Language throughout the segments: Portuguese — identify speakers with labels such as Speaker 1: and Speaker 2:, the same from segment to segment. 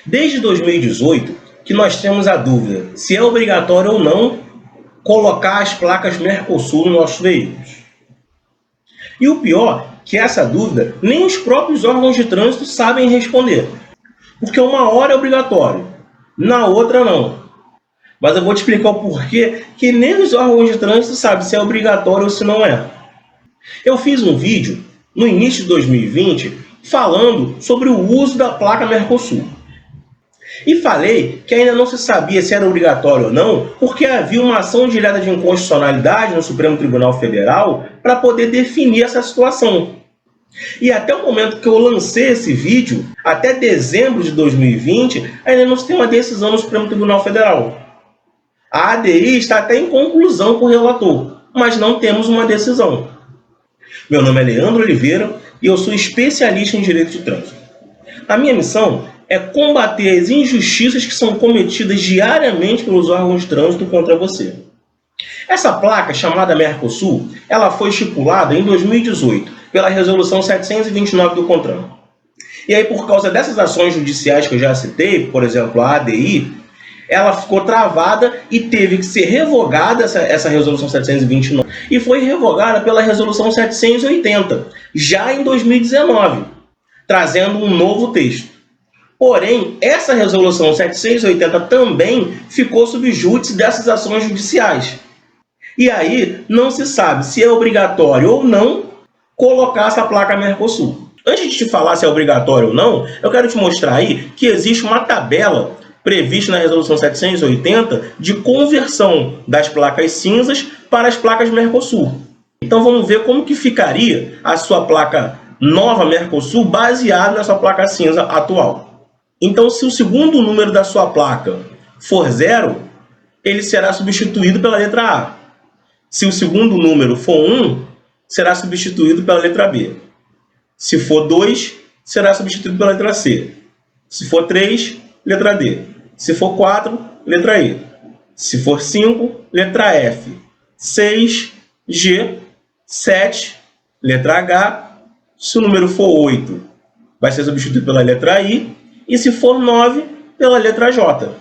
Speaker 1: Desde 2018 que nós temos a dúvida se é obrigatório ou não colocar as placas Mercosul nos nossos veículos. E o pior que essa dúvida nem os próprios órgãos de trânsito sabem responder. Porque uma hora é obrigatório, na outra não. Mas eu vou te explicar o porquê que nem os órgãos de trânsito sabem se é obrigatório ou se não é. Eu fiz um vídeo no início de 2020 falando sobre o uso da placa Mercosul. E falei que ainda não se sabia se era obrigatório ou não, porque havia uma ação direta de inconstitucionalidade no Supremo Tribunal Federal para poder definir essa situação. E até o momento que eu lancei esse vídeo, até dezembro de 2020, ainda não se tem uma decisão no Supremo Tribunal Federal. A ADI está até em conclusão com o relator, mas não temos uma decisão. Meu nome é Leandro Oliveira e eu sou especialista em direito de trânsito. A minha missão é combater as injustiças que são cometidas diariamente pelos órgãos de trânsito contra você. Essa placa, chamada Mercosul, ela foi estipulada em 2018 pela Resolução 729 do CONTRAN. E aí, por causa dessas ações judiciais que eu já citei, por exemplo, a ADI, ela ficou travada e teve que ser revogada essa Resolução 729. E foi revogada pela Resolução 780, já em 2019, trazendo um novo texto. Porém, essa Resolução 780 também ficou sob júdice dessas ações judiciais. E aí, não se sabe se é obrigatório ou não colocar essa placa Mercosul. Antes de te falar se é obrigatório ou não, eu quero te mostrar aí que existe uma tabela prevista na Resolução 780 de conversão das placas cinzas para as placas Mercosul. Então vamos ver como que ficaria a sua placa nova Mercosul baseada na sua placa cinza atual. Então, se o segundo número da sua placa for 0, ele será substituído pela letra A. Se o segundo número for 1, será substituído pela letra B. Se for 2, será substituído pela letra C. Se for 3, letra D. Se for 4, letra E. Se for 5, letra F. 6, G. 7, letra H. Se o número for 8, vai ser substituído pela letra I. E se for 9, pela letra J.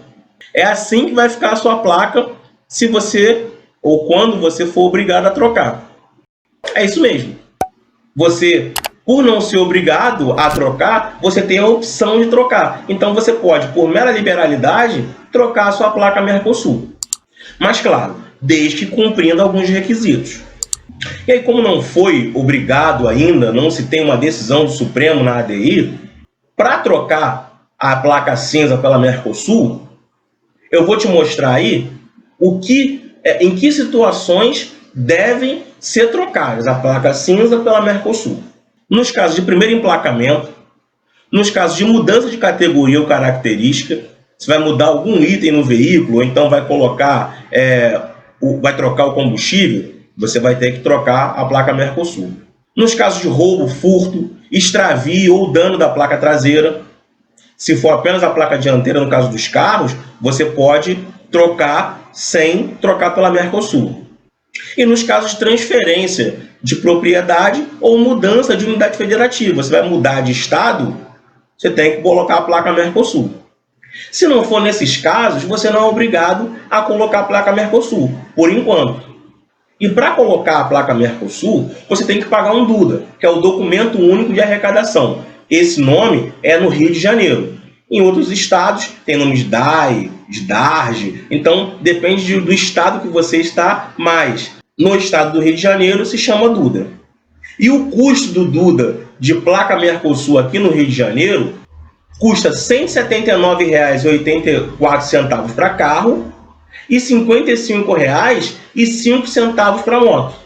Speaker 1: É assim que vai ficar a sua placa se você ou quando você for obrigado a trocar. É isso mesmo. Você, por não ser obrigado a trocar, você tem a opção de trocar. Então você pode, por mera liberalidade, trocar a sua placa Mercosul. Mas claro, desde que cumprindo alguns requisitos. E aí, como não foi obrigado ainda, não se tem uma decisão do Supremo na ADI, para trocar a placa cinza pela Mercosul, eu vou te mostrar aí em que situações devem ser trocadas a placa cinza pela Mercosul. Nos casos de primeiro emplacamento, nos casos de mudança de categoria ou característica, você vai mudar algum item no veículo, ou então vai colocar, vai trocar o combustível, você vai ter que trocar a placa Mercosul. Nos casos de roubo, furto, extravio ou dano da placa traseira, se for apenas a placa dianteira, no caso dos carros, você pode trocar sem trocar pela Mercosul. E nos casos de transferência de propriedade ou mudança de unidade federativa, você vai mudar de estado, você tem que colocar a placa Mercosul. Se não for nesses casos, você não é obrigado a colocar a placa Mercosul, por enquanto. E para colocar a placa Mercosul, você tem que pagar um DUDA, que é o Documento Único de Arrecadação. Esse nome é no Rio de Janeiro. Em outros estados tem nome de DAI, de DARGE, então depende do estado que você está, mas no estado do Rio de Janeiro se chama DUDA. E o custo do DUDA de placa Mercosul aqui no Rio de Janeiro custa R$ 179,84 para carro e R$ 55,05 para moto.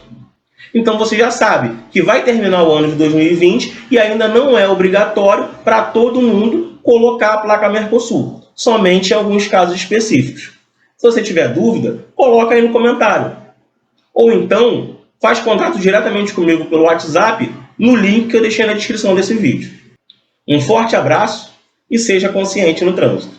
Speaker 1: Então você já sabe que vai terminar o ano de 2020 e ainda não é obrigatório para todo mundo colocar a placa Mercosul, somente em alguns casos específicos. Se você tiver dúvida, coloca aí no comentário. Ou então, faz contato diretamente comigo pelo WhatsApp no link que eu deixei na descrição desse vídeo. Um forte abraço e seja consciente no trânsito.